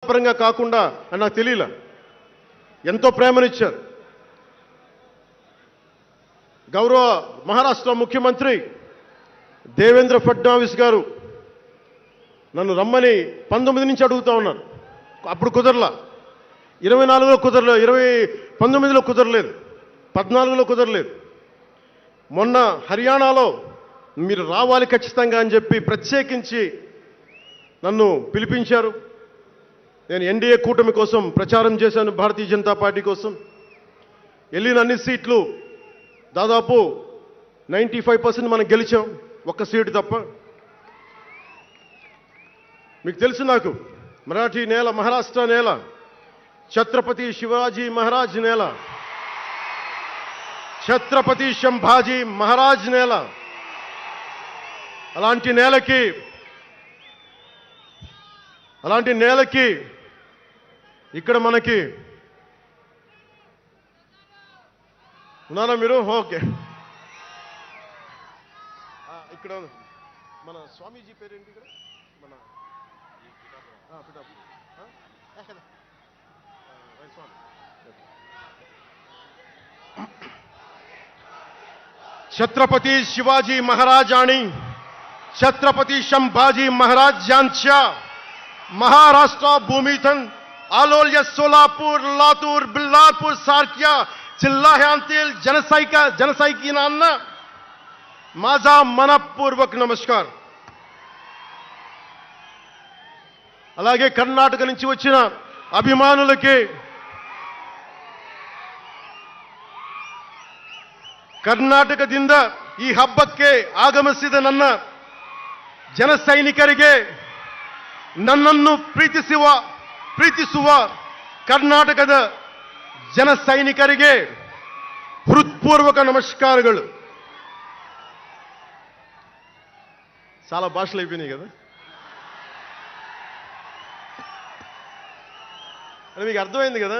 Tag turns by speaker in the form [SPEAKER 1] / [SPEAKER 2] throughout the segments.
[SPEAKER 1] పరంగా కాకుండా అని నాకు తెలియలే. ఎంతో ప్రేమనిచ్చారు. గౌరవ మహారాష్ట్ర ముఖ్యమంత్రి దేవేంద్ర ఫడ్నవీస్ గారు నన్ను రమ్మని 19 నుంచి అడుగుతా ఉన్నారు. అప్పుడు కుదరలా, 24లో కుదరలేదు, 19లో కుదరలేదు, 14లో కుదరలేదు. మొన్న హర్యానాలో మీరు రావాలి ఖచ్చితంగా అని చెప్పి ప్రత్యేకించి నన్ను పిలిపించారు. నేను ఎన్డీఏ కూటమి కోసం ప్రచారం చేశాను, భారతీయ జనతా పార్టీ కోసం. వెళ్ళిన అన్ని సీట్లు దాదాపు 95% మనం గెలిచాం, ఒక్క సీటు తప్ప. మీకు తెలుసు, నాకు మరాఠీ నేల, మహారాష్ట్ర నేల, ఛత్రపతి శివాజీ మహారాజ్ నేల, ఛత్రపతి సంభాజీ మహారాజ్ నేల. అలాంటి నేలకి ఇక్కడ మనకి ఉన్నారా మీరు? ఓకే. ఇక్కడ మన స్వామీజీ పేరేంటి? ఇక్కడ మన छत्रपती शिवाजी महाराज आणि छत्रपती संभाजी महाराज यांच्या महाराष्ट्र भूमीतून आलोल्य सोलापूर, लातूर, बिल्लारपूर सारख्या जिल्ह्यांतील जनसैनिकांना माझा मनपूर्वक नमस्कार. అలాగే కర్ణాటక నుంచి వచ్చిన అభిమానులకి, ಕರ್ನಾಟಕದಿಂದ ಈ ಹಬ್ಬಕ್ಕೆ ಆಗಮಿಸಿದ ನನ್ನ ಜನ ಸೈನಿಕರಿಗೆ, ನನ್ನನ್ನು ಪ್ರೀತಿಸುವ ಕರ್ನಾಟಕದ ಜನ ಸೈನಿಕರಿಗೆ హృత్పూర్వక నమస్కారాలు. చాలా భాషలు అయిపోయినాయి కదా. అని మీకు అర్థమైంది కదా,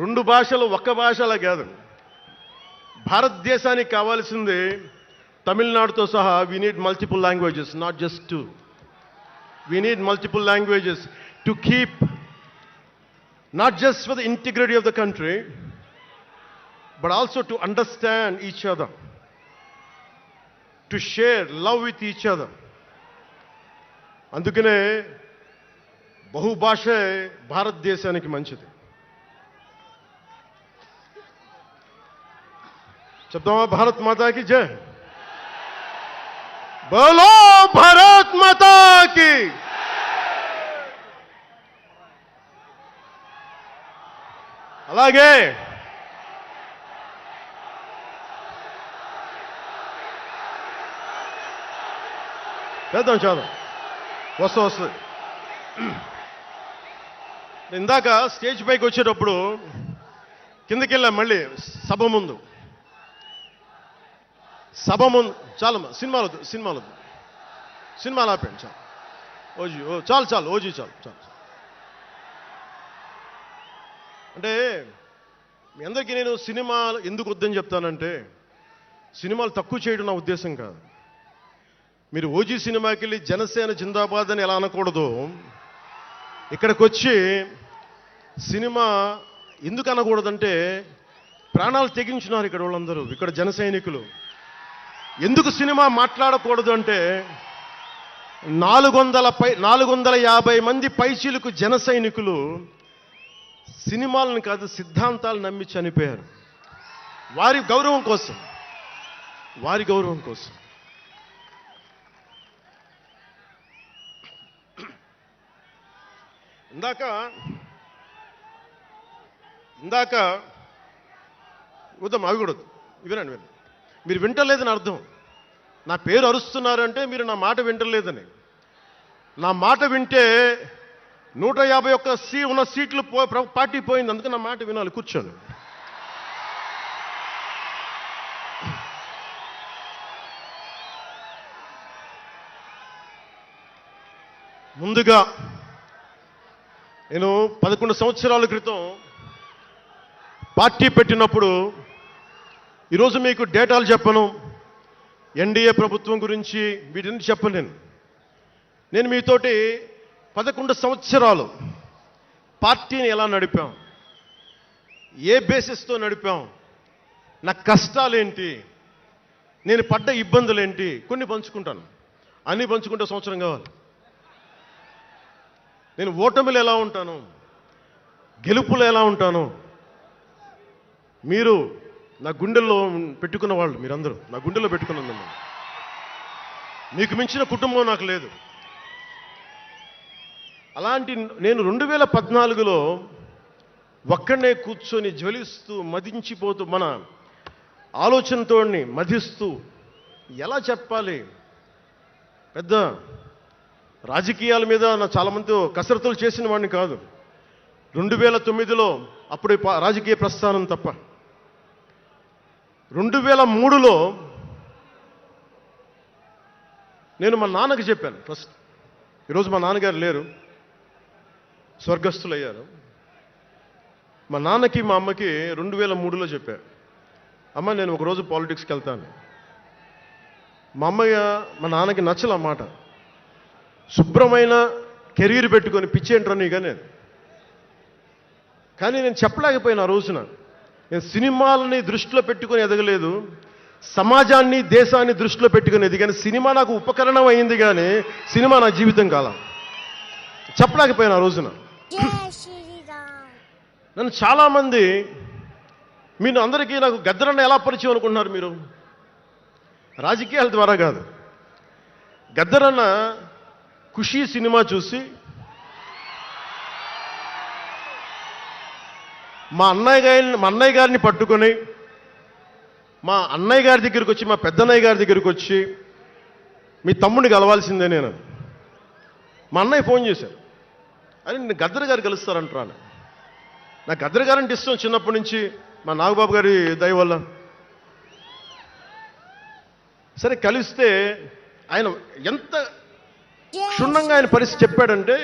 [SPEAKER 1] రెండు భాషలు ఒక్క భాషలా కాదు. భారతదేశానికి కావాల్సింది తమిళనాడుతో సహా we need multiple languages, not just two. We need multiple languages to keep, not just for the integrity of the country, but also to understand each other, to share love with each other. అందుకనే బహుభాషే భారతదేశానికి మంచిది. చెప్తామా? భారత్ మాతాకి జై. బోలో భారత్ మాతాకి. అలాగే చేద్దాం వస్తుంది. ఇందాక స్టేజ్ పైకి వచ్చేటప్పుడు కిందకి వెళ్ళాం, మళ్ళీ సభ ముందు చాలా సినిమాలు ఆపండి. చాలు ఓజీ చాలు. అంటే మీ అందరికీ నేను సినిమాలు ఎందుకు వద్దని చెప్తానంటే, సినిమాలు తక్కువ చేయడం నా ఉద్దేశం కాదు. మీరు ఓజీ సినిమాకి వెళ్ళి జనసేన జిందాబాద్ అని ఎలా అనకూడదు, ఇక్కడికి వచ్చి సినిమా ఎందుకు అనకూడదంటే, ప్రాణాలు తెగించినారు ఇక్కడ వాళ్ళందరూ, ఇక్కడ జన సైనికులు. ఎందుకు సినిమా మాట్లాడకూడదు అంటే, 450 మంది పైచీలకు జన సైనికులు సినిమాలను కాదు సిద్ధాంతాలు నమ్మి చనిపోయారు. వారి గౌరవం కోసం. ఇందాక వద్దాం, అవి కూడా వినండి. మీరు వింటలేదని అర్థం. నా పేరు అరుస్తున్నారంటే మీరు నా మాట వింటలేదని. నా మాట వింటే 151 ఉన్న సీట్లు పార్టీ పోయింది. అందుకే నా మాట వినాలి. కూర్చోండి. ముందుగా నేను 11 సంవత్సరాల క్రితం పార్టీ పెట్టినప్పుడు, ఈరోజు మీకు డేటాలు చెప్పను, ఎన్డీఏ ప్రభుత్వం గురించి వీటిని చెప్పను. నేను మీతోటి 11 సంవత్సరాలు పార్టీని ఎలా నడిపాం, ఏ బేసిస్తో నడిపాం, నా కష్టాలేంటి, నేను పడ్డ ఇబ్బందులేంటి, కొన్ని పంచుకుంటాను. అన్నీ పంచుకుంటే సంవత్సరం కావాలి. నేను ఓటమిలు ఎలా ఉంటాను, గెలుపులు ఎలా ఉంటాను. మీరు నా గుండెల్లో పెట్టుకున్న వాళ్ళు, మీరందరూ నా గుండెల్లో పెట్టుకున్నది. మీకు మించిన కుటుంబం నాకు లేదు. అలాంటి నేను 2014లో ఒక్కడనే కూర్చొని జ్వలిస్తూ మదించిపోతూ మన ఆలోచనతో మధిస్తూ ఎలా చెప్పాలి, పెద్ద రాజకీయాల మీద నా చాలామందితో కసరత్తులు చేసిన వాడిని కాదు. 2009లో అప్పుడు రాజకీయ ప్రస్థానం తప్ప. 2003లో నేను మా నాన్నకి చెప్పాను ఫస్ట్. ఈరోజు మా నాన్నగారు లేరు, స్వర్గస్థులయ్యారు. మా నాన్నకి మా అమ్మకి 2003లో చెప్పాను, అమ్మ నేను ఒకరోజు పాలిటిక్స్కి వెళ్తాను. మా అమ్మయ్య మా నాన్నకి నచ్చలన్నమాట. శుభ్రమైన కెరీర్ పెట్టుకొని పిచ్చేంట్రా నీగానే. కానీ నేను చెప్పలేకపోయినా ఆ రోజున. నేను సినిమాలని దృష్టిలో పెట్టుకొని ఎదగలేదు, సమాజాన్ని దేశాన్ని దృష్టిలో పెట్టుకుని ఎదిగాను. సినిమా నాకు ఉపకరణం అయింది కానీ సినిమా నా జీవితం కాలం. చెప్పలేకపోయినా ఆ రోజున. నన్ను చాలామంది, మీరు అందరికీ నాకు గద్దరన్న ఎలా పరిచయం అనుకుంటున్నారు మీరు? రాజకీయాల ద్వారా కాదు. గద్దరన్న ఖుషీ సినిమా చూసి మా అన్నయ్య గారిని పట్టుకొని మా అన్నయ్య గారి దగ్గరికి వచ్చి, మా పెద్దన్నయ్య గారి దగ్గరికి వచ్చి, మీ తమ్ముడిని కలవాల్సిందే నేను. మా అన్నయ్య ఫోన్ చేశారు, అని నేను గద్దర్ గారు కలుస్తారంటాను. నాకు గద్దర్ గారు అంటే ఇష్టం చిన్నప్పటి నుంచి, మా నాగబాబు గారి దయ వల్ల. సరే కలిస్తే ఆయన ఎంత క్షుణ్ణంగా ఆయన పరిస్థితి చెప్పాడంటే,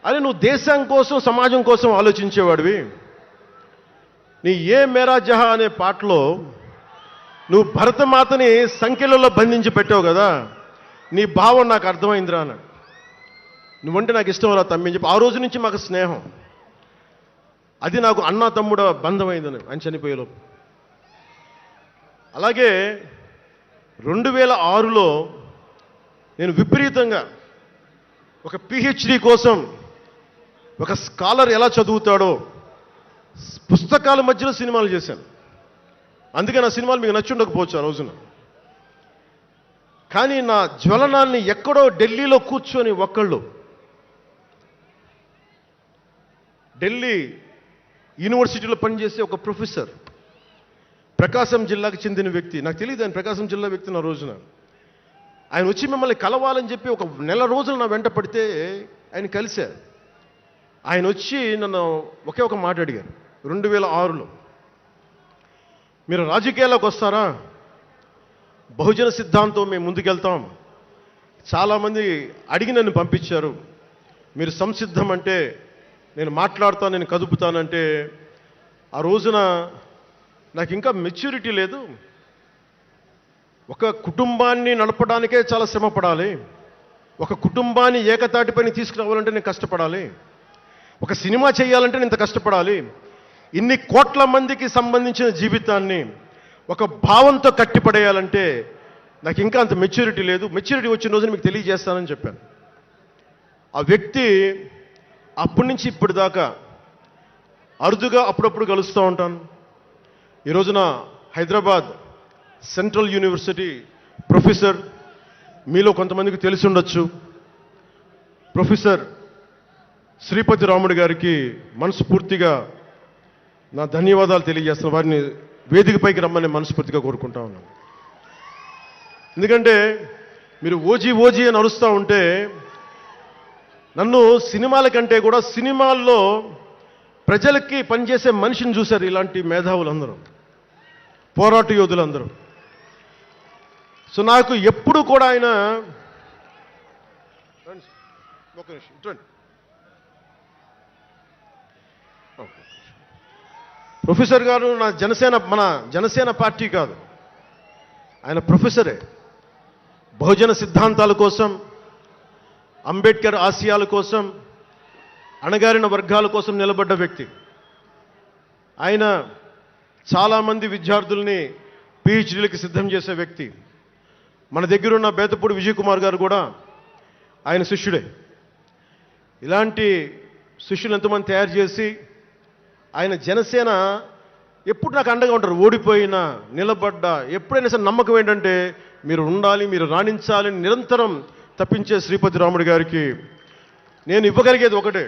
[SPEAKER 1] అరే నువ్వు దేశం కోసం సమాజం కోసం ఆలోచించేవాడివి. నీ ఏ మేరా జహా అనే పాటలో నువ్వు భరతమాతని సంఖ్యలలో బంధించి పెట్టావు కదా, నీ భావం నాకు అర్థమైందిరా అన్నాడు. నువ్వంటే నాకు ఇష్టం రా తమ్మి అని చెప్పి ఆ రోజు నుంచి మాకు స్నేహం. అది నాకు అన్నా తమ్ముడు బంధమైందని ఆయన చనిపోయేలోపు. అలాగే 2006లో నేను విపరీతంగా ఒక పిహెచ్డి కోసం, ఒక స్కాలర్ ఎలా చదువుతాడో పుస్తకాల మధ్యలో సినిమాలు చేశాను. అందుకే నా సినిమాలు మీకు నచ్చుండకపోవచ్చు ఆ రోజున. కానీ నా జ్వలనాన్ని ఎక్కడో ఢిల్లీలో కూర్చొని ఒకళ్ళు, ఢిల్లీ యూనివర్సిటీలో పనిచేసే ఒక ప్రొఫెసర్, ప్రకాశం జిల్లాకు చెందిన వ్యక్తి, నాకు తెలియదు ఆయన ప్రకాశం జిల్లా వ్యక్తి. నా రోజున ఆయన వచ్చి మిమ్మల్ని కలవాలని చెప్పి ఒక నెల రోజులు నా వెంట పడితే ఆయన కలిశారు. ఆయన వచ్చి నన్ను ఒకే ఒక మాట అడిగారు 2006లో, మీరు రాజకీయాల్లోకి వస్తారా? బహుజన సిద్ధాంతం మేము ముందుకెళ్తాం. చాలామంది అడిగి నన్ను పంపించారు, మీరు సంసిద్ధం అంటే నేను మాట్లాడతాను, నేను కదుపుతానంటే. ఆ రోజున నాకు ఇంకా మెచ్యూరిటీ లేదు. ఒక కుటుంబాన్ని నడపడానికే చాలా శ్రమ పడాలి. ఒక కుటుంబాన్ని ఏకతాటిపైన తీసుకురావాలంటే నేను కష్టపడాలి. ఒక సినిమా చేయాలంటే నేను ఇంత కష్టపడాలి. ఇన్ని కోట్ల మందికి సంబంధించిన జీవితాన్ని ఒక భావంతో కట్టిపడేయాలంటే నాకు ఇంకా అంత మెచ్యూరిటీ లేదు. మెచ్యూరిటీ వచ్చిన రోజున మీకు తెలియజేస్తానని చెప్పాను. ఆ వ్యక్తి అప్పటి నుంచి ఇప్పటి దాకా అరుదుగా అప్పుడప్పుడు కలుస్తూ ఉంటాను. ఈ రోజున హైదరాబాద్ సెంట్రల్ యూనివర్సిటీ ప్రొఫెసర్, మీలో కొంతమందికి తెలిసి ఉండొచ్చు, ప్రొఫెసర్ శ్రీపతి రాముడు గారికి మనస్ఫూర్తిగా నా ధన్యవాదాలు తెలియజేస్తున్నాను. వారిని వేదికపైకి రమ్మని మనస్ఫూర్తిగా కోరుకుంటా ఉన్నాను. ఎందుకంటే మీరు ఓజీ అని అరుస్తూ ఉంటే, నన్ను సినిమాల కంటే కూడా సినిమాల్లో ప్రజలకి పనిచేసే మనిషిని చూశారు ఇలాంటి మేధావులందరూ, పోరాట యోధులందరూ. సో నాకు ఎప్పుడు కూడా ఆయన ప్రొఫెసర్ గారు మన జనసేన పార్టీ కాదు, ఆయన ప్రొఫెసరే. బహుజన సిద్ధాంతాల కోసం, అంబేద్కర్ ఆశయాల కోసం, అణగారిన వర్గాల కోసం నిలబడ్డ వ్యక్తి. ఆయన చాలామంది విద్యార్థుల్ని పిహెచ్డీలకి సిద్ధం చేసే వ్యక్తి. మన దగ్గరున్న బేతపూడి విజయ్ కుమార్ గారు కూడా ఆయన శిష్యుడే. ఇలాంటి శిష్యులు ఎంతమంది తయారు చేసి ఆయన జనసేన ఎప్పుడు నాకు అండగా ఉంటారు. ఓడిపోయినా నిలబడ్డా ఎప్పుడైనా సరే నమ్మకం ఏంటంటే మీరు ఉండాలి, మీరు రాణించాలని నిరంతరం తప్పించే శ్రీపతి రాముడు గారికి నేను ఇవ్వగలిగేది ఒకటే,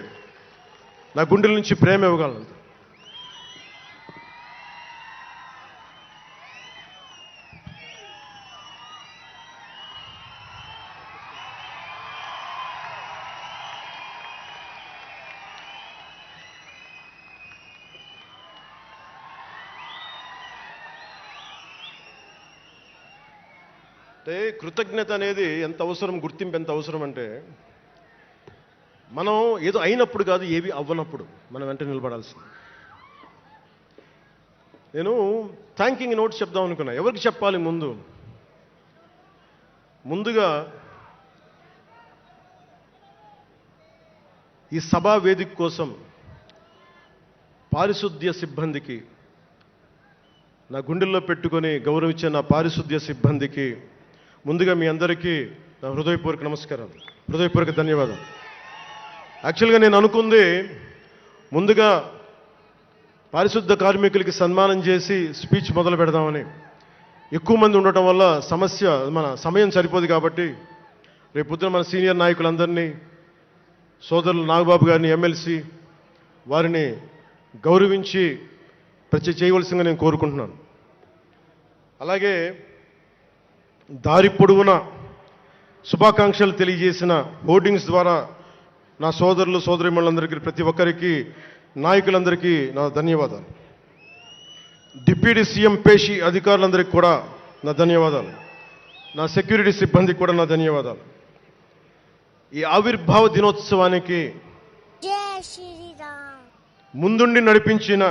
[SPEAKER 1] నా గుండెల నుంచి ప్రేమ ఇవ్వగలను. అంటే కృతజ్ఞత అనేది ఎంత అవసరం, గుర్తింపు ఎంత అవసరం అంటే మనం ఏదో అయినప్పుడు కాదు, ఏవి అవ్వనప్పుడు మనం వెంట నిలబడాల్సింది. నేను థ్యాంకింగ్ నోట్స్ చెప్దాం అనుకున్నా. ఎవరికి చెప్పాలి? ముందుగా ఈ సభా వేదిక కోసం పారిశుద్ధ్య సిబ్బందికి, నా గుండెల్లో పెట్టుకొని గౌరవించే నా పారిశుద్ధ్య సిబ్బందికి ముందుగా మీ అందరికీ నా హృదయపూర్వక నమస్కారాలు, హృదయపూర్వక ధన్యవాదాలు. యాక్చువల్గా నేను అనుకుంది ముందుగా పారిశుద్ధ కార్మికులకి సన్మానం చేసి స్పీచ్ మొదలు పెడదామని. ఎక్కువ మంది ఉండటం వల్ల మన సమయం సరిపోదు కాబట్టి రేపొద్దున మన సీనియర్ నాయకులందరినీ, సోదరులు నాగబాబు గారిని, ఎమ్మెల్సీ వారిని గౌరవించి చేయవలసిందిగా నేను కోరుకుంటున్నాను. అలాగే దారి పొడవున శుభాకాంక్షలు తెలియజేసిన హోర్డింగ్స్ ద్వారా నా సోదరులు సోదరీమణులందరికీ, ప్రతి ఒక్కరికి, నాయకులందరికీ నా ధన్యవాదాలు. డిప్యూటీ సీఎం పేషి అధికారులందరికీ కూడా నా ధన్యవాదాలు. నా సెక్యూరిటీ సిబ్బందికి కూడా నా ధన్యవాదాలు. ఈ ఆవిర్భావ దినోత్సవానికి ముందుండి నడిపించిన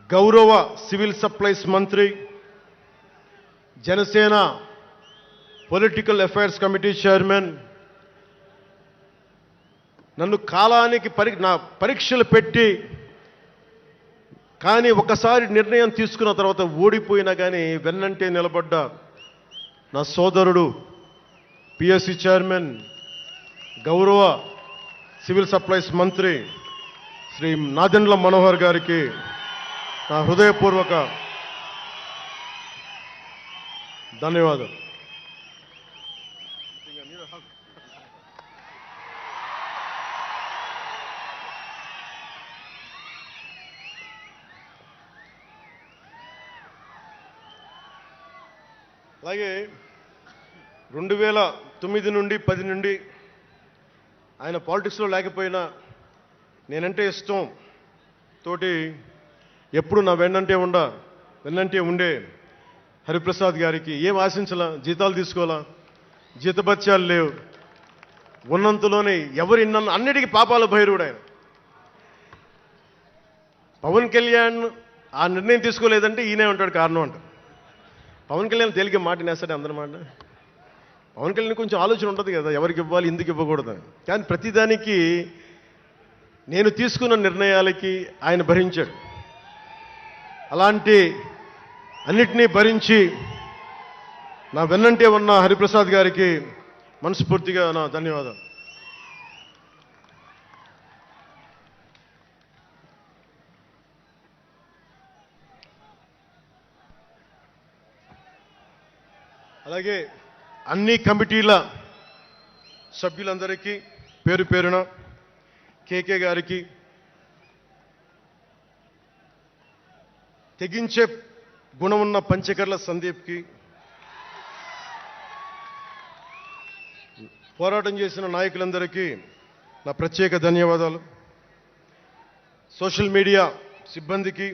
[SPEAKER 1] గౌరవ సివిల్ సప్లైస్ మంత్రి, Janasena political affairs committee chairman, నన్ను కాలానికి నా పరీక్షలు పెట్టి కానీ ఒకసారి నిర్ణయం తీసుకున్న తర్వాత ఓడిపోయినా కానీ వెన్నంటే నిలబడ్డ నా సోదరుడు, పిఎస్సి చైర్మన్, గౌరవ సివిల్ సప్లైస్ మంత్రి శ్రీ నాదెండ్ల మనోహర్ గారికి నా హృదయపూర్వక ధన్యవాదాలు. అలాగే 2009 నుండి 10 నుండి ఆయన పాలిటిక్స్లో లేకపోయినా నేనంటే ఇష్టం తోటి ఎప్పుడు నా వెన్నంటే ఉండే హరిప్రసాద్ గారికి ఏం ఆశించాలా, జీతాలు తీసుకోవాలా, జీతభత్యాలు లేవు, ఉన్నంతలోనే ఎవరి నన్ను అన్నిటికీ పాపాల భైరవుడు ఆయన. పవన్ కళ్యాణ్ ఆ నిర్ణయం తీసుకోలేదంటే ఈయనే ఉంటాడు కారణం అంట. పవన్ కళ్యాణ్ తేలిక మాట నేస్తాడు అందరి మాట. పవన్ కళ్యాణ్ కొంచెం ఆలోచన ఉంటుంది కదా, ఎవరికి ఇవ్వాలి, ఎందుకు ఇవ్వకూడదు. కానీ ప్రతిదానికి నేను తీసుకున్న నిర్ణయాలకి ఆయన భరించాడు. అలాంటి అన్నిటినీ భరించి నా వెన్నంటే ఉన్న హరిప్రసాద్ గారికి మనస్ఫూర్తిగా నా ధన్యవాదాలు. అలాగే అన్ని కమిటీల సభ్యులందరికీ పేరు పేరున, కేకే గారికి, తెగించే గుణమున్న పంచకర్ల సందీప్కి, పోరాటం చేసిన నాయకులందరికీ నా ప్రత్యేక ధన్యవాదాలు. సోషల్ మీడియా సిబ్బందికి,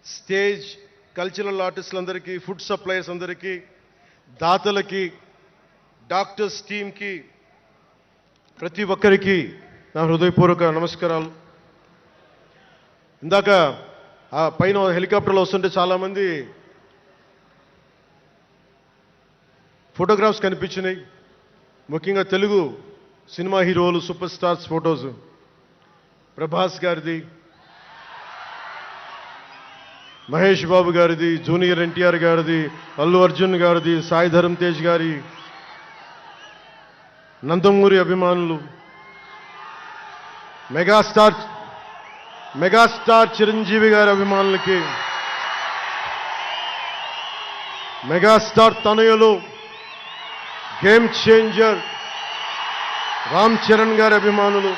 [SPEAKER 1] స్టేజ్ కల్చరల్ ఆర్టిస్టులందరికీ, ఫుడ్ సప్లయర్స్ అందరికీ, దాతలకి, డాక్టర్స్ టీమ్కి, ప్రతి ఒక్కరికి నా హృదయపూర్వక నమస్కారాలు. ఇందాక ఆ పైన హెలికాప్టర్లో వస్తుంటే చాలామంది ఫోటోగ్రాఫ్స్ కనిపించినాయి. ముఖ్యంగా తెలుగు సినిమా హీరోలు సూపర్ స్టార్స్ ఫొటోస్ ప్రభాస్ గారిది, మహేష్ బాబు గారిది, జూనియర్ ఎన్టీఆర్ గారిది, అల్లు అర్జున్ గారిది, సాయి ధరమ్ తేజ్ గారి, నందమూరి అభిమానులు, మెగాస్టార్ చిరంజీవి గారి అభిమానులకి, మెగాస్టార్ తనయులు గేమ్ చేంజర్ రామ్ చరణ్ గారి అభిమానులు,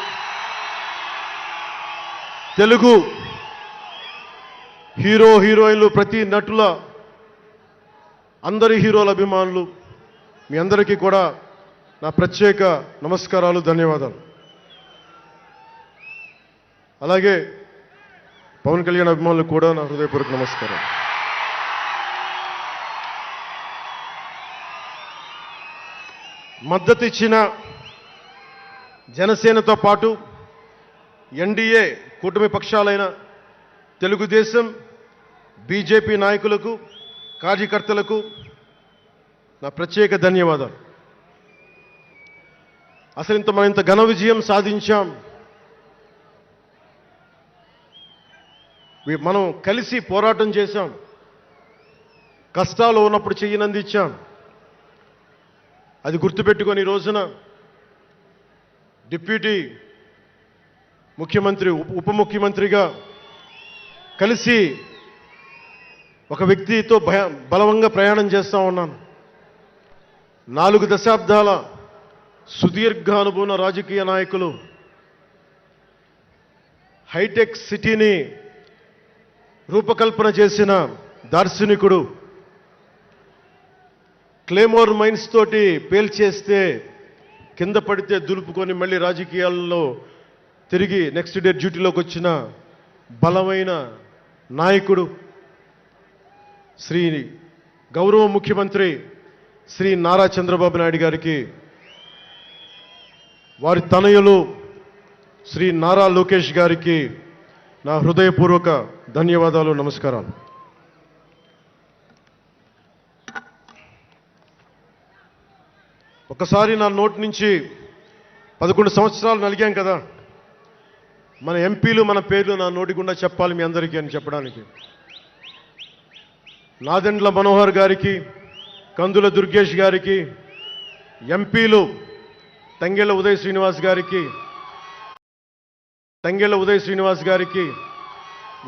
[SPEAKER 1] తెలుగు హీరోయిన్లు, ప్రతి నటుల అందరి హీరోల అభిమానులు, మీ అందరికీ కూడా నా ప్రత్యేక నమస్కారాలు, ధన్యవాదాలు. అలాగే పవన్ కళ్యాణ్ అభిమానులకు కూడా నా హృదయపూర్వక నమస్కారం. మద్దతు ఇచ్చిన జనసేనతో పాటు ఎన్డీఏ కూటమి పక్షాలైన తెలుగుదేశం, బీజేపీ నాయకులకు, కార్యకర్తలకు నా ప్రత్యేక ధన్యవాదాలు. అసలు మనం ఇంత ఘన విజయం సాధించాం. మనం కలిసి పోరాటం చేశాం, కష్టాలు ఉన్నప్పుడు చెయ్యినందించాం. అది గుర్తుపెట్టుకొని ఈ రోజున డిప్యూటీ ముఖ్యమంత్రి, ఉప ముఖ్యమంత్రిగా కలిసి ఒక వ్యక్తితో బలవంగా ప్రయాణం చేస్తూ ఉన్నాను. 4 దశాబ్దాల సుదీర్ఘ అనుభవం రాజకీయ నాయకులు, హైటెక్ సిటీని రూపకల్పన చేసిన దార్శనికుడు, క్లేమోర్ మైన్స్ తోటి పేల్చేస్తే కింద పడితే దులుపుకొని మళ్ళీ రాజకీయాల్లో తిరిగి నెక్స్ట్ డే డ్యూటీలోకి వచ్చిన బలమైన నాయకుడు, శ్రీ గౌరవ ముఖ్యమంత్రి శ్రీ నారా చంద్రబాబు నాయుడు గారికి, వారి తనయులు శ్రీ నారా లోకేష్ గారికి నా హృదయపూర్వక ధన్యవాదాలు, నమస్కారాలు. ఒకసారి నా నోటి నుంచి 11 సంవత్సరాలు నలిగాం కదా, మన ఎంపీలు మన పేర్లు నా నోటి గుండా చెప్పాలి మీ అందరికీ అని చెప్పడానికి. నాదెండ్ల మనోహర్ గారికి, కందుల దుర్గేష్ గారికి, ఎంపీలు తంగెళ్ళ ఉదయ్ శ్రీనివాస్ గారికి,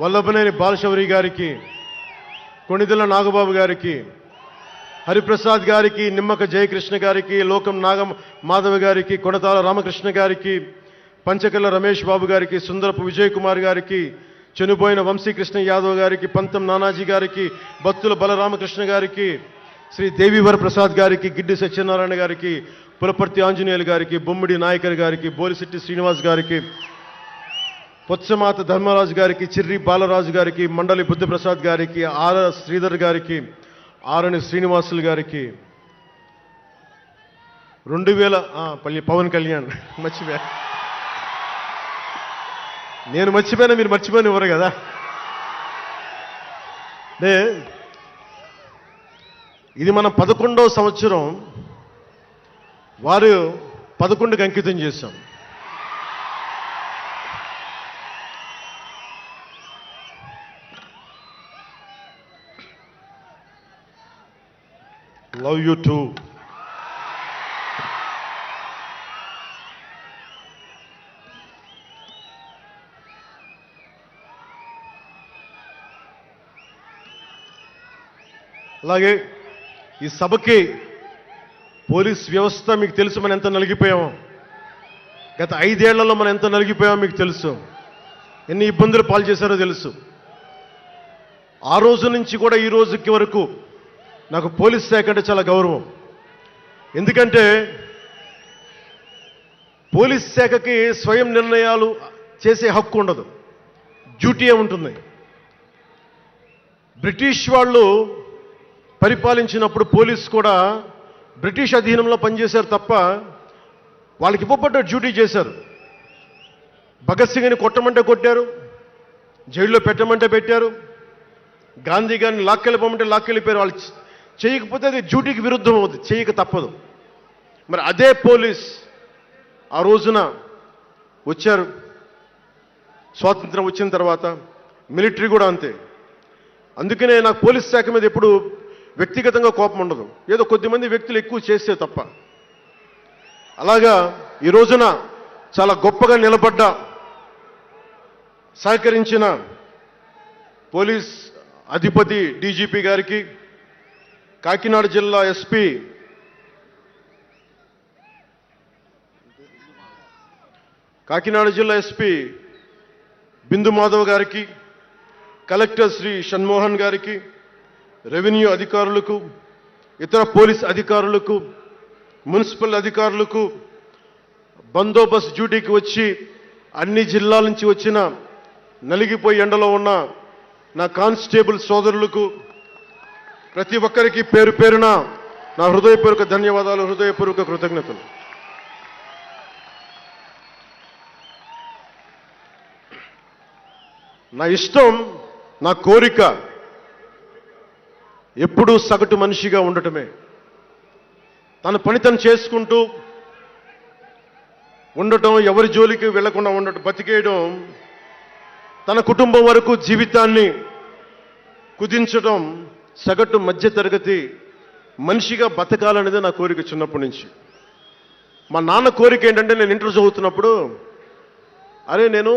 [SPEAKER 1] వల్లభనేని బాలశౌరి గారికి, కొణిదెల నాగబాబు గారికి, హరిప్రసాద్ గారికి, నిమ్మక జయకృష్ణ గారికి, లోకం మాధవ గారికి, కొనతాల రామకృష్ణ గారికి, పంచకల్ల రమేష్ బాబు గారికి, సుందరపు విజయ్ కుమార్ గారికి, చనిపోయిన వంశీకృష్ణ యాదవ్ గారికి, పంతం నానాజీ గారికి, బత్తుల బలరామకృష్ణ గారికి, శ్రీ దేవివర ప్రసాద్ గారికి, గిడ్డి సత్యనారాయణ గారికి, పులపర్తి ఆంజనేయులు గారికి, బొమ్మిడి నాయకర్ గారికి, బోలిశెట్టి శ్రీనివాస్ గారికి, పొత్సమాత ధర్మరాజు గారికి, చిర్రి బాలరాజు గారికి, మండలి బుద్ధప్రసాద్ గారికి, ఆర్ శ్రీధర్ గారికి, ఆరణి శ్రీనివాసులు గారికి, 2000 పవన్ కళ్యాణ్ మర్చిపోయా, నేను మర్చిపోయినా మీరు మర్చిపోయిన ఇవ్వరు కదా. ఇది మన 11వ సంవత్సరం, వారు 11కి అంకితం చేశాం. Love you two. అలాగే ఈ సభకి పోలీస్ వ్యవస్థ మీకు తెలుసు, మనం ఎంత నలిగిపోయామో. గత 5 ఏళ్లలో మనం ఎంత నలిగిపోయామో మీకు తెలుసు, ఎన్ని ఇబ్బందులు పాలు చేశారో తెలుసు. ఆ రోజు నుంచి కూడా ఈ రోజుకి వరకు నాకు పోలీస్ శాఖ అంటే చాలా గౌరవం. ఎందుకంటే పోలీస్ శాఖకి స్వయం నిర్ణయాలు చేసే హక్కు ఉండదు, డ్యూటీయే ఉంటుంది. బ్రిటిష్ వాళ్ళు పరిపాలించినప్పుడు పోలీసు కూడా బ్రిటిష్ అధీనంలో పనిచేశారు తప్ప వాళ్ళకి ఇవ్వబడ్డ డ్యూటీ చేశారు. భగత్ సింగ్ని కొట్టమంటే కొట్టారు, జైల్లో పెట్టమంటే పెట్టారు, గాంధీ గారిని లాక్కెళ్ళిపోమంటే లాక్కెళ్ళిపోయారు. వాళ్ళు చేయకపోతే అది డ్యూటీకి విరుద్ధం అవుతుంది, చేయక తప్పదు. మరి అదే పోలీస్ ఆ రోజున వచ్చారు. స్వాతంత్రం వచ్చిన తర్వాత మిలిటరీ కూడా అంతే. అందుకనే నాకు పోలీస్ శాఖ మీద ఎప్పుడు వ్యక్తిగతంగా కోపం ఉండదు, ఏదో కొద్దిమంది వ్యక్తులు ఎక్కువ చేస్తే తప్ప. అలాగా ఈ రోజున చాలా గొప్పగా నిలబడ్డ, సహకరించిన పోలీస్ అధిపతి డీజీపీ గారికి, కాకినాడ జిల్లా ఎస్పీ బిందు మాధవ్ గారికి, కలెక్టర్ శ్రీ షణ్మోహన్ గారికి, రెవెన్యూ అధికారులకు, ఇతర పోలీస్ అధికారులకు, మున్సిపల్ అధికారులకు, బందోబస్తు డ్యూటీకి వచ్చి అన్ని జిల్లాల నుంచి వచ్చిన నలిగిపోయి ఎండలో ఉన్న నా కానిస్టేబుల్ సోదరులకు, ప్రతి ఒక్కరికి పేరు పేరున నా హృదయపూర్వక ధన్యవాదాలు, హృదయపూర్వక కృతజ్ఞతలు. నా ఇష్టం, నా కోరిక ఎప్పుడూ సగటు మనిషిగా ఉండటమే. తన పని తను చేసుకుంటూ ఉండటం, ఎవరి జోలికి వెళ్లకుండా ఉండటం, బతికేయడం, తన కుటుంబం వరకు జీవితాన్ని కుదించడం, సగటు మధ్యతరగతి మనిషిగా బతకాలనేది నా కోరిక చిన్నప్పటి నుంచి. మా నాన్న కోరిక ఏంటంటే, నేను ఇంటర్ చదువుతున్నప్పుడు, అరే నేను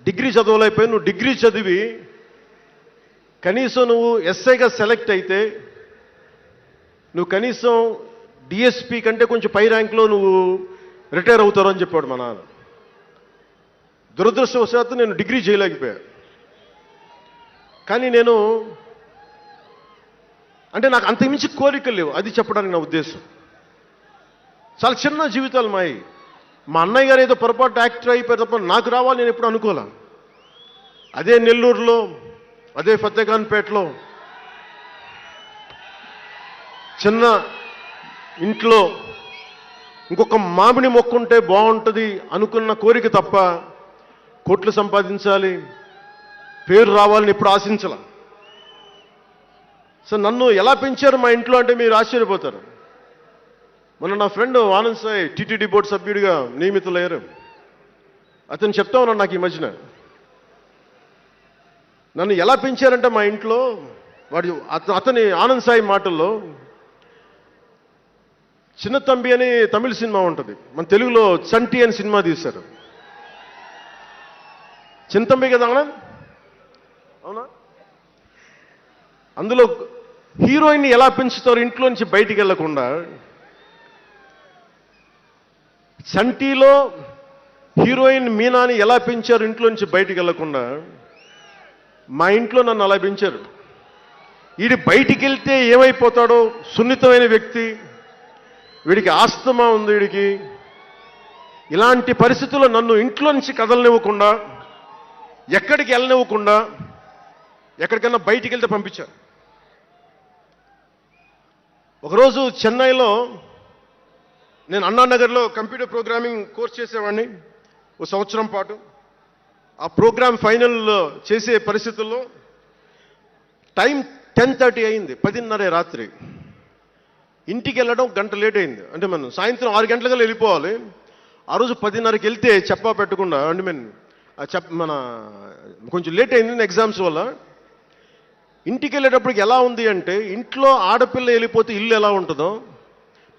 [SPEAKER 1] డిగ్రీ చదవలేకపోయి, నువ్వు డిగ్రీ చదివి కనీసం నువ్వు ఎస్ఐగా సెలెక్ట్ అయితే నువ్వు కనీసం డిఎస్పీ కంటే కొంచెం పై ర్యాంక్లో నువ్వు రిటైర్ అవుతారు అని చెప్పాడు మా నాన్న. దురదృష్టవశాత్తు నేను డిగ్రీ చేయలేకపోయా. కానీ నేను అంటే నాకు అంతకుమించి కోరికలు లేవు, అది చెప్పడానికి నా ఉద్దేశం. చాలా చిన్న జీవితాలు మాయి. మా అన్నయ్య గారు ఏదో పొరపాటు యాక్టర్ అయిపోయారు తప్ప నాకు రావాలి నేను ఎప్పుడు అనుకోలే. అదే నెల్లూరులో, అదే ఫతేఖాన్పేటలో చిన్న ఇంట్లో ఇంకొక మామిడి మొక్క ఉంటే బాగుంటుంది అనుకున్న కోరిక తప్ప కోట్లు సంపాదించాలి, పేరు రావాలని ఎప్పుడు ఆశించాల. సో నన్ను ఎలా పెంచారు మా ఇంట్లో అంటే మీరు ఆశ్చర్యపోతారు. మొన్న నా friend Anand Sai TTD board సభ్యుడిగా నియమితులయ్యారు. అతను చెప్తా ఉన్నాడు నాకు ఈ మధ్యన, నన్ను ఎలా పెంచారంటే మా ఇంట్లో అతని ఆనంద్ సాయి మాటల్లో, చిన్న తంబి అని తమిళ సినిమా ఉంటుంది, మన తెలుగులో చంటి అని సినిమా తీశారు. చింతంబి కదా అవునా? అందులో హీరోయిన్ని ఎలా పెంచుతారు ఇంట్లో నుంచి బయటికి వెళ్లకుండా, చంటిలో హీరోయిన్ మీనాని ఎలా పెంచారు ఇంట్లో నుంచి బయటికి వెళ్లకుండా, మా ఇంట్లో నన్ను అలా పెంచారు. వీడి బయటికి వెళ్తే ఏమైపోతాడో, సున్నితమైన వ్యక్తి, వీడికి ఆస్తమా ఉంది, వీడికి ఇలాంటి పరిస్థితుల్లో నన్ను ఇంట్లో నుంచి కదలనివ్వకుండా, ఎక్కడికి వెళ్ళనివ్వకుండా, ఎక్కడికన్నా బయటికి వెళ్తే పంపించారు. ఒకరోజు చెన్నైలో నేను అన్నానగర్లో కంప్యూటర్ ప్రోగ్రామింగ్ కోర్స్ చేసేవాడిని ఒక సంవత్సరం పాటు. ఆ ప్రోగ్రామ్ ఫైనల్ చేసే పరిస్థితుల్లో టైం 10:30 అయింది, 10:30 రాత్రి. ఇంటికి వెళ్ళడం గంట లేట్ అయింది. అంటే మనం సాయంత్రం 6 గంటలకు వెళ్ళిపోవాలి. ఆ రోజు 10:30కి వెళ్తే చెప్పా పెట్టకుండా, అంటే మన కొంచెం లేట్ అయింది ఎగ్జామ్స్ వల్ల. ఇంటికి వెళ్ళేటప్పటికి ఎలా ఉంది అంటే, ఇంట్లో ఆడపిల్ల వెళ్ళిపోతే ఇల్లు ఎలా ఉంటుందో,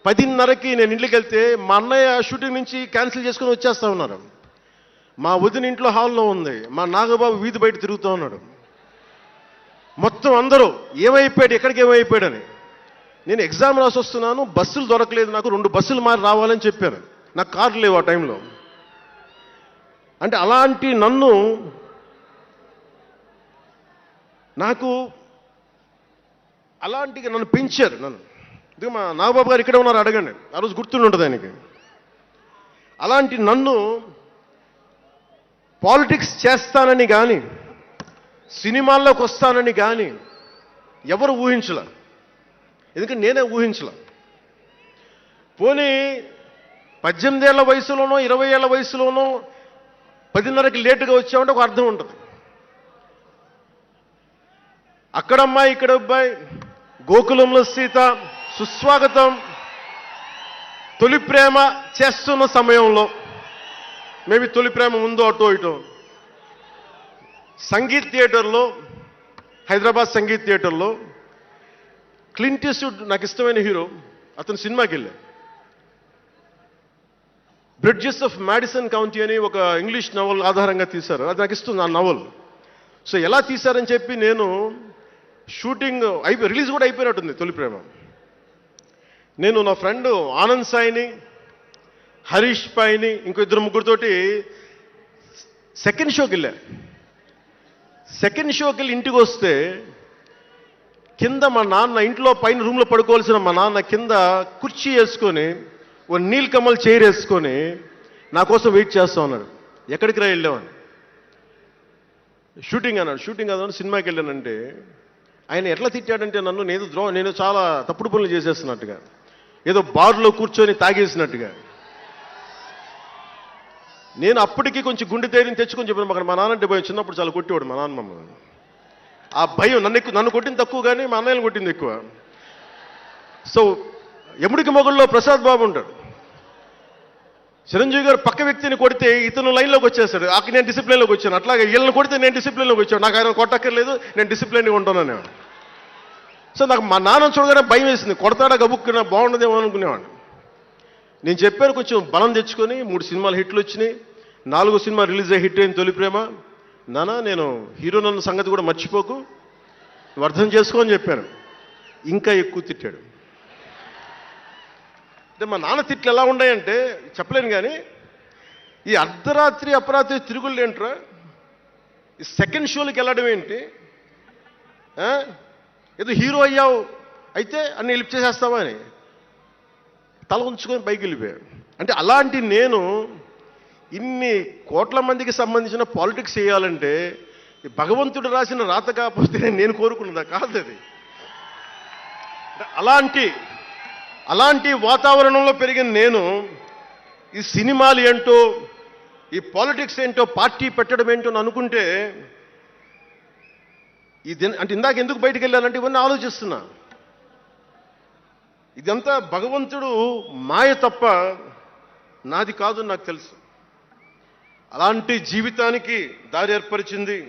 [SPEAKER 1] 10:30కి నేను ఇంటికి వెళ్తే మా అన్నయ్య షూటింగ్ నుంచి క్యాన్సిల్ చేసుకుని వచ్చేస్తా ఉన్నారు. మా వదిన ఇంట్లో హాల్లో ఉంది, మా నాగబాబు వీధి బయట తిరుగుతూ ఉన్నాడు. మొత్తం అందరూ ఏమైపోయాడు, ఎక్కడికి ఏమైపోయాడని. నేను ఎగ్జామ్ రాసి వస్తున్నాను, బస్సులు దొరకలేదు నాకు, 2 బస్సులు మారి రావాలని చెప్పారు. నాకు కార్లు లేవు ఆ టైంలో. అంటే అలాంటి నన్ను పెంచారు. ఇది మా నాగబాబు గారు ఇక్కడే ఉన్నారు, అడగండి, ఆ రోజు గుర్తుండి ఉంటుంది ఆయనకి. అలాంటి నన్ను పాలిటిక్స్ చేస్తానని కానీ, సినిమాల్లోకి వస్తానని కానీ ఎవరు ఊహించలే. ఎందుకంటే నేనే ఊహించలే. పోనీ 18 ఏళ్ల వయసులోనో 20 ఏళ్ల వయసులోనో 10:30కి లేటుగా వచ్చామంటే ఒక అర్థం ఉంటుంది. అక్కడమ్మాయి ఇక్కడ అబ్బాయి, గోకులంలో సీత, సుస్వాగతం, తొలి ప్రేమ చేస్తున్న సమయంలో, మేబీ తొలి ప్రేమ ముందు అటో ఇటో, సంగీత్ థియేటర్లో, హైదరాబాద్ సంగీత్ థియేటర్లో క్లింట్ ఈస్ట్వుడ్ నాకు ఇష్టమైన హీరో, అతను సినిమాకి వెళ్ళా. బ్రిడ్జెస్ ఆఫ్ మాడిసన్ కౌంటీ అని ఒక ఇంగ్లీష్ నవల్ ఆధారంగా తీశారు. అది నాకు ఇస్తుంది ఆ నవల్. సో ఎలా తీశారని చెప్పి నేను షూటింగ్ రిలీజ్ కూడా అయిపోయినట్టుంది తొలి ప్రేమ. నేను నా ఫ్రెండ్ ఆనంద్ సాయిని, హరీష్ పాయిని, ఇంకో ఇద్దరు ముగ్గురితోటి సెకండ్ షోకి వెళ్ళా. సెకండ్ షోకి వెళ్ళి ఇంటికి వస్తే కింద మా నాన్న, ఇంట్లో పైన రూమ్లో పడుకోవాల్సిన మా నాన్న కింద కుర్చీ వేసుకొని ఓ నీల్ కమల్ చైర్ వేసుకొని నా కోసం వెయిట్ చేస్తా ఉన్నాడు. ఎక్కడికి రా వెళ్ళామని. షూటింగ్ అన్నాడు. షూటింగ్ అన్నాడు, సినిమాకి వెళ్ళానంటే ఆయన ఎట్లా తిట్టాడంటే నన్ను నేను చాలా తప్పుడు పనులు చేసేస్తున్నట్టుగా, ఏదో బార్లో కూర్చొని తాగేసినట్టుగా. నేను అప్పటికి కొంచెం గుండె ధైర్యం తెచ్చుకొని చెప్పాను. అక్కడ మా నాన్నంటే భయం, చిన్నప్పుడు చాలా కొట్టేవాడు మా నాన్న మమ్మల్ని. ఆ భయం నన్ను కొట్టింది తక్కువ కానీ మా అన్నయ్యను కొట్టింది ఎక్కువ. సో యముడికి మొగుల్లో ప్రసాద్ బాబు ఉంటాడు. చిరంజీవి గారు పక్క వ్యక్తిని కొడితే ఇతను లైన్లోకి వచ్చేస్తాడు. అక్కడ నేను డిసిప్లిన్లోకి వచ్చాను. అట్లాగే వీళ్ళని కొడితే నేను డిసిప్లిన్లోకి వచ్చాను. నాకు ఆయన కొట్టక్కర్లేదు, నేను డిసిప్లిన్గా ఉంటాను. సో నాకు మా నాన్న చూడగానే భయం వేసింది. కొడతాడా గబుక్కున బాగుండదేమో అనుకునేవాడిని. నేను చెప్పాను కొంచెం బలం తెచ్చుకొని 3 సినిమాలు హిట్లు వచ్చినాయి, 4వ సినిమా రిలీజ్ అయ్యి హిట్ అయింది తొలి ప్రేమ. నాన్న నేను హీరో నన్న సంగతి కూడా మర్చిపోకు, నువ్వు అర్థం చేసుకో అని చెప్పాను. ఇంకా ఎక్కువ తిట్టాడు. అంటే మా నాన్న తిట్లు ఎలా ఉన్నాయంటే చెప్పలేను. కానీ ఈ అర్ధరాత్రి అపరాత్రి తిరుగుళ్ళు ఏంట్రా, ఈ సెకండ్ షోలకి వెళ్ళడం ఏంటి, ఏదో హీరో అయ్యావు అయితే అన్ని లిఫ్ట్ చేసేస్తావా అని తల ఉంచుకొని పైకి వెళ్ళిపోయాడు. అంటే అలాంటి నేను ఇన్ని కోట్ల మందికి సంబంధించిన పాలిటిక్స్ చేయాలంటే భగవంతుడు రాసిన రాత కాకపోతే నేను కోరుకున్నదా కాదు అది. అలాంటి వాతావరణంలో పెరిగిన నేను ఈ సినిమాలు ఏంటో, ఈ పాలిటిక్స్ ఏంటో, పార్టీ పెట్టడం ఏంటో అని అనుకుంటే అంటే ఇందాక ఎందుకు బయటికి వెళ్ళానంటే ఇవన్నీ ఆలోచిస్తున్నా. ఇదంతా భగవంతుడు మాయ తప్ప నాది కాదు నాకు తెలుసు. అలాంటి జీవితానికి దారి ఏర్పరిచింది,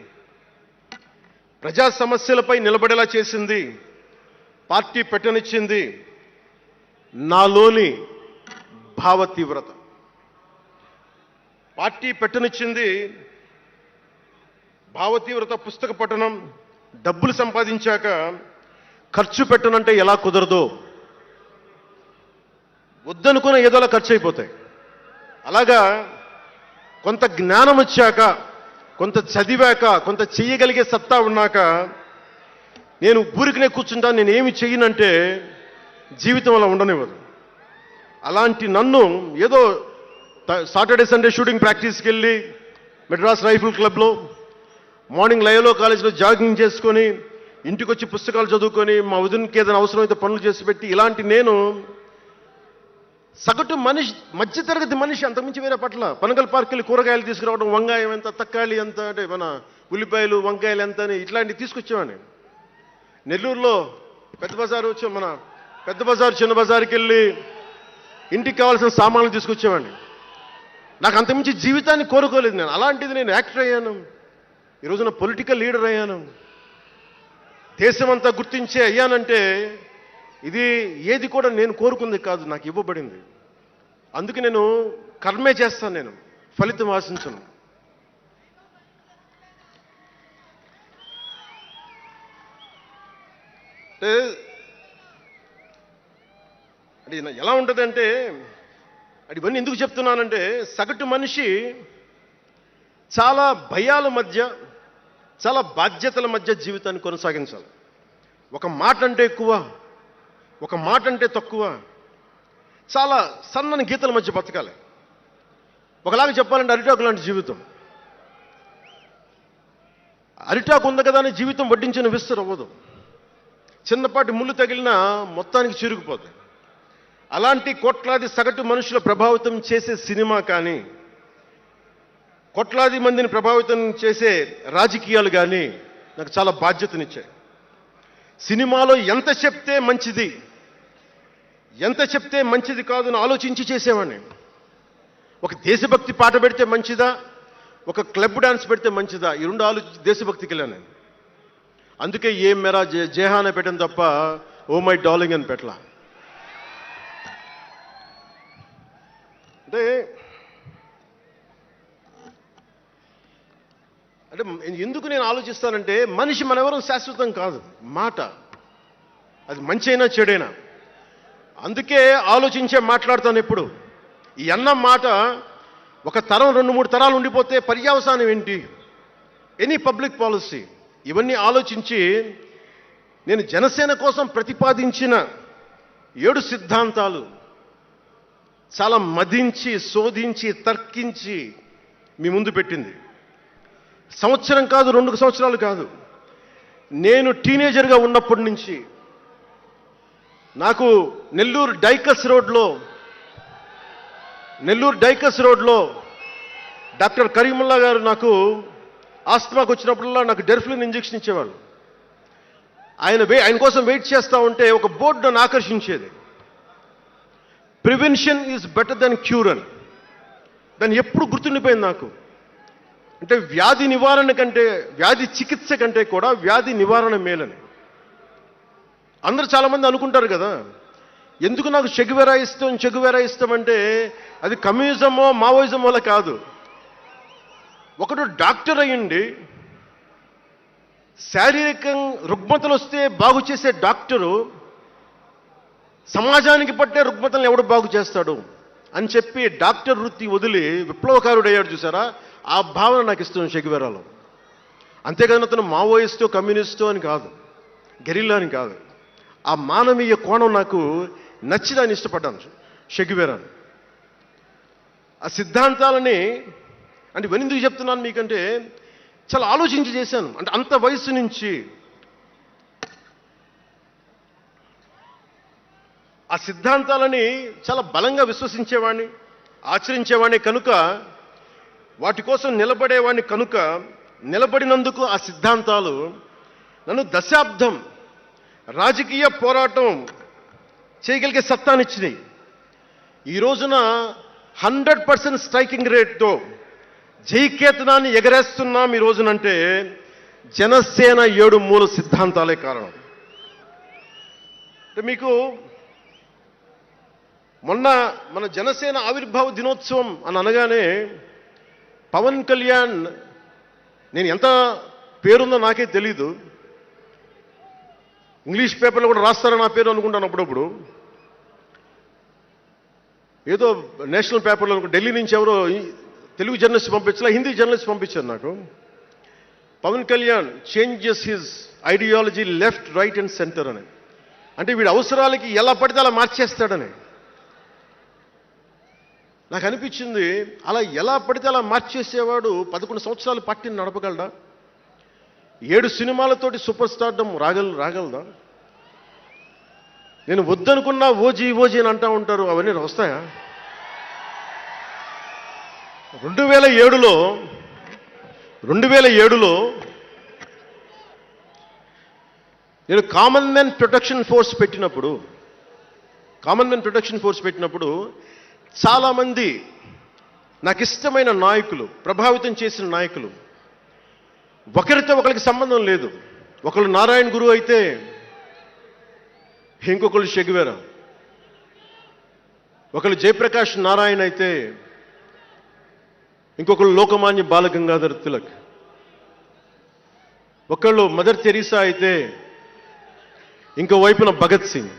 [SPEAKER 1] ప్రజా సమస్యలపై నిలబడేలా చేసింది, పార్టీ పెట్టనిచ్చింది నాలోని భావ తీవ్రత. పార్టీ పెట్టనిచ్చింది భావ తీవ్రత. పుస్తక పఠనం, డబ్బులు సంపాదించాక ఖర్చు పెట్టనంటే ఎలా కుదరదో, వద్దనుకున్న ఏదోలా ఖర్చు అయిపోతాయి. అలాగా కొంత జ్ఞానం వచ్చాక, కొంత చదివాక, కొంత చెయ్యగలిగే సత్తా ఉన్నాక నేను ఊరికనే కూర్చుంటాను, నేను ఏమి చెయ్యనంటే జీవితం అలా ఉండనివ్వదు. అలాంటి నన్ను ఏదో సాటర్డే సండే షూటింగ్ ప్రాక్టీస్కి వెళ్ళి మెడ్రాస్ రైఫిల్ క్లబ్లో, మార్నింగ్ లయలో కాలేజీలో జాగింగ్ చేసుకొని, ఇంటికి వచ్చి పుస్తకాలు చదువుకొని, మా వదినకి ఏదైనా అవసరమైతే పనులు చేసి పెట్టి, ఇలాంటి నేను సగటు మనిషి, మధ్యతరగతి మనిషి, అంతకుమించి వేరే పట్ల. పనగల్ పార్క్ వెళ్ళి కూరగాయలు తీసుకురావడం, వంకాయ ఎంత, తక్కాలి ఎంత, అంటే మన ఉల్లిపాయలు వంకాయలు ఎంత అని ఇట్లాంటివి తీసుకొచ్చేవాడిని. నెల్లూరులో పెద్ద బజారు వచ్చి, మన పెద్ద బజారు చిన్న బజారుకి వెళ్ళి ఇంటికి కావాల్సిన సామాన్లు తీసుకొచ్చేవాడిని. నాకు అంతకుమించి జీవితాన్ని కోరుకోలేదు నేను. అలాంటిది నేను యాక్టర్ అయ్యాను, ఈ రోజున పొలిటికల్ లీడర్ అయ్యాను, దేశమంతా గుర్తించే అయ్యానంటే ఇది ఏది కూడా నేను కోరుకుంది కాదు, నాకు ఇవ్వబడింది. అందుకే నేను కర్మే చేస్తాను, నేను ఫలితం ఆశించను. అంటే ఎలా ఉంటుందంటే, అది ఇవన్నీ ఎందుకు చెప్తున్నానంటే, సగటు మనిషి చాలా భయాల మధ్య, చాలా బాధ్యతల మధ్య జీవితాన్ని కొనసాగించాలి. ఒక మాట అంటే ఎక్కువ, ఒక మాట అంటే తక్కువ, చాలా సన్నని గీతల మధ్య బతకాలి. ఒకలాగా చెప్పాలంటే అరిటాకు లాంటి జీవితం. అరిటాకు ఉంది కదా అని జీవితం వడ్డించిన విస్తరు అవ్వదు. చిన్నపాటి ముళ్ళు తగిలినా మొత్తానికి చిరుగుపోతాయి. అలాంటి కోట్లాది సగటు మనుషుల ప్రభావితం చేసే సినిమా కానీ, కోట్లాది మందిని ప్రభావితం చేసే రాజకీయాలు కానీ నాకు చాలా బాధ్యతనిచ్చాయి. సినిమాలో ఎంత చెప్తే మంచిది, ఎంత చెప్తే మంచిది కాదని ఆలోచించి చేసేవాడిని. ఒక దేశభక్తి పాట పెడితే మంచిదా, ఒక క్లబ్ డాన్స్ పెడితే మంచిదా, ఈ రెండు ఆలోచించి దేశభక్తికి వెళ్ళాను నేను. అందుకే ఏం మెరా జేహానే పెట్టాను తప్ప ఓ మై డార్లింగ్ అని పెట్టలా. అంటే అంటే ఎందుకు నేను ఆలోచిస్తానంటే, మనిషి మనెవరం శాశ్వతం కాదు. మాట అది మంచి అయినా చెడైనా, అందుకే ఆలోచించే మాట్లాడతాను ఎప్పుడు. ఈ అన్న మాట ఒక తరం 2-3 తరాలు ఉండిపోతే పర్యవసానం ఏంటి, ఎనీ పబ్లిక్ పాలసీ, ఇవన్నీ ఆలోచించి నేను జనసేన కోసం ప్రతిపాదించిన 7 సిద్ధాంతాలు చాలా మదించి శోధించి తర్కించి మీ ముందు పెట్టింది. సంవత్సరం కాదు, 2 సంవత్సరాలు కాదు, నేను టీనేజర్గా ఉన్నప్పటి నుంచి నాకు నెల్లూరు డైకస్ రోడ్లో డాక్టర్ కరీముల్లా గారు నాకు ఆస్తమాకు వచ్చినప్పుడల్లా నాకు డెర్ఫ్లిన్ ఇంజెక్షన్ ఇచ్చేవాళ్ళు. ఆయన కోసం వెయిట్ చేస్తూ ఉంటే ఒక బోర్డు నన్ను ఆకర్షించేది, prevention is better than cure అని. దాన్ని ఎప్పుడు గుర్తుండిపోయింది నాకు. అంటే వ్యాధి చికిత్స కంటే కూడా వ్యాధి నివారణ మేలని. అందరూ చాలామంది అనుకుంటారు కదా, ఎందుకు నాకు చెగువెరా ఇష్టం అంటే అది కమ్యూనిజమో మావోయిజమోలా కాదు. ఒకడు డాక్టర్ అయ్యండి, శారీరకం రుగ్మతలు వస్తే బాగు చేసే డాక్టరు సమాజానికి పట్టే రుగ్మతలను ఎవడు బాగు చేస్తాడు అని చెప్పి డాక్టర్ వృత్తి వదిలి విప్లవకారుడు అయ్యాడు చూసారా, ఆ భావన నాకు ఇష్టం చెగువెరాలో. అంతేగాని అతను మావోయిస్టో కమ్యూనిస్టో అని కాదు, గెరిల్లా అని కాదు. ఆ మానవీయ కోణం నాకు నచ్చి దాన్ని ఇష్టపడ్డాను చెగువెరాను. ఆ సిద్ధాంతాలని అంటే ఎందుకు చెప్తున్నాను మీకంటే, చాలా ఆలోచించి చేశాను. అంటే అంత వయసు నుంచి ఆ సిద్ధాంతాలని చాలా బలంగా విశ్వసించేవాడిని, ఆచరించేవాడిని కనుక, వాటి కోసం నిలబడేవాడిని కనుక, నిలబడినందుకు ఆ సిద్ధాంతాలు నన్ను దశాబ్దం రాజకీయ పోరాటం చేయగలిగే సత్తానిచ్చినాయి. ఈ రోజున 100% స్ట్రైకింగ్ రేట్తో జైకేతనాన్ని ఎగరేస్తున్నాం ఈ రోజునంటే జనసేన 7 మూల సిద్ధాంతాలే కారణం. అంటే మీకు మొన్న మన జనసేన ఆవిర్భావ దినోత్సవం అని అనగానే పవన్ కళ్యాణ్, నేను ఎంత పేరుందో నాకే తెలీదు, ఇంగ్లీష్ పేపర్లో కూడా రాస్తారో నా పేరు అనుకుంటాను అప్పుడప్పుడు. ఏదో నేషనల్ పేపర్లో ఢిల్లీ నుంచి ఎవరో తెలుగు జర్నలిస్ట్ పంపించలా, హిందీ జర్నలిస్ట్ పంపించారు నాకు. Pawan Kalyan changes his ideology left, right and centre అని. అంటే వీడి అవసరాలకి ఎలా పడితే అలా మార్చేస్తాడని నాకు అనిపించింది. అలా ఎలా పడితే అలా మార్చేసేవాడు 11 సంవత్సరాలు పార్టీని నడపగలడా? 7 సినిమాలతోటి సూపర్ స్టార్డమ్ రాగలదా? నేను వద్దనుకున్నా ఓజీ అని అంటూ ఉంటారు, అవన్నీ వస్తాయా? 2007లో నేను కామన్ మెన్ ప్రొటెక్షన్ ఫోర్స్ పెట్టినప్పుడు చాలామంది నాకు ఇష్టమైన నాయకులు, ప్రభావితం చేసిన నాయకులు, ఒకరితో ఒకరికి సంబంధం లేదు. ఒకళ్ళు నారాయణ గురు అయితే ఇంకొకళ్ళు చెగువెరా, ఒకళ్ళు జయప్రకాష్ నారాయణ అయితే ఇంకొకళ్ళు లోకమాన్య బాలగంగాధర్ తిలక్, ఒకళ్ళు మదర్ తెరీసా అయితే ఇంకో వైపున భగత్ సింగ్.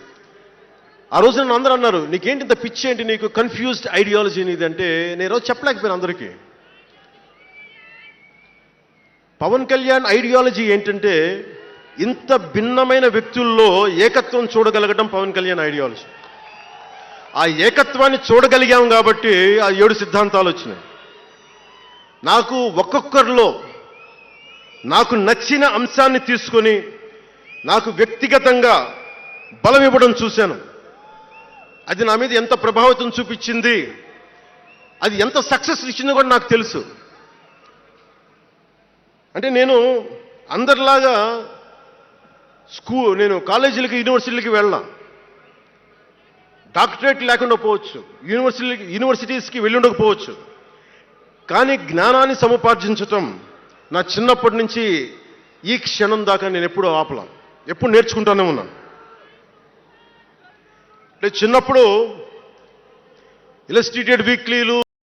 [SPEAKER 1] ఆ రోజు నన్ను అందరూ అన్నారు, నీకేంటి ఇంత పిచ్చి ఏంటి, నీకు కన్ఫ్యూజ్డ్ ఐడియాలజీ నీది అంటే నేను రోజు చెప్పలేకపోయాను అందరికీ. పవన్ కళ్యాణ్ ఐడియాలజీ ఏంటంటే, ఇంత భిన్నమైన వ్యక్తుల్లో ఏకత్వం చూడగలగడం పవన్ కళ్యాణ్ ఐడియాలజీ. ఆ ఏకత్వాన్ని చూడగలిగాం కాబట్టి ఆ 7 సిద్ధాంతాలు వచ్చినాయి. నాకు ఒక్కొక్కరిలో నాకు నచ్చిన అంశాన్ని తీసుకొని నాకు వ్యక్తిగతంగా బలం ఇవ్వడం చూశాను. అది నా మీద ఎంత ప్రభావితం చూపించింది, అది ఎంత సక్సెస్ ఇచ్చిందో కూడా నాకు తెలుసు. అంటే నేను అందరిలాగా నేను కాలేజీలకి యూనివర్సిటీలకి వెళ్ళా. డాక్టరేట్ లేకుండా పోవచ్చు, యూనివర్సిటీస్కి వెళ్ళి ఉండకపోవచ్చు, కానీ జ్ఞానాన్ని సముపార్జించటం నా చిన్నప్పటి నుంచి ఈ క్షణం దాకా నేను ఎప్పుడూ ఆపలా, ఎప్పుడు నేర్చుకుంటానే ఉన్నాను. అంటే చిన్నప్పుడు ఇలస్ట్రేటెడ్ వీక్లీలు